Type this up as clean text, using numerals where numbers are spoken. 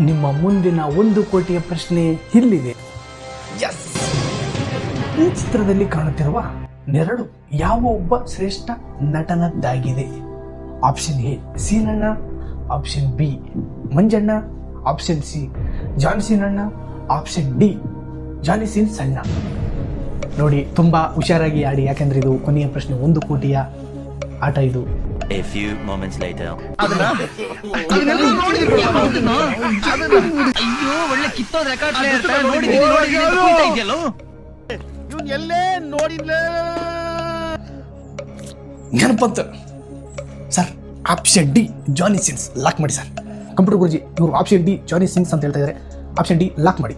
ನಿಮ್ಮ ಮುಂದಿನ 1 ಕೋಟಿಯ ಪ್ರಶ್ನೆ ಇಲ್ಲಿದೆ. ಈ ಚಿತ್ರದಲ್ಲಿ ಕಾಣುತ್ತಿರುವ ನೆರಳು ಯಾವ ಒಬ್ಬ ಶ್ರೇಷ್ಠ ನಟನದ್ದಾಗಿದೆ? Option A Seenanna, option B Manjanna, option C John Seenanna, option D Johnny ಸೀನ್ ಸಣ್ಣ. ನೋಡಿ, ತುಂಬಾ ಹುಷಾರಾಗಿ ಆಡಿ, ಯಾಕೆಂದ್ರೆ ಇದು ಕೊನೆಯ ಪ್ರಶ್ನೆ. 1 ಕೋಟಿಯ ಆಟ ಇದು. A few moments later. ಅಯ್ಯೋ, ಒಳ್ಳೆ ಕಿತ್ತೋದ ರೆಕಾರ್ಡ್ ಎಲ್ಲೇ ನೋಡಿಲ್ಲ Ganapat sir. Option D Johnny Sins lock ಮಾಡಿ ಸರ್. ಕಂಪ್ಯೂಟರ್ ಗುರುಜಿ, ಇವರು ಆಪ್ಷನ್ ಡಿ ಜಾನಿ ಸಿನ್ಸ್ ಅಂತ ಹೇಳ್ತಾ ಇದ್ದಾರೆ. ಆಪ್ಷನ್ ಡಿ ಲಾಕ್ ಮಾಡಿ.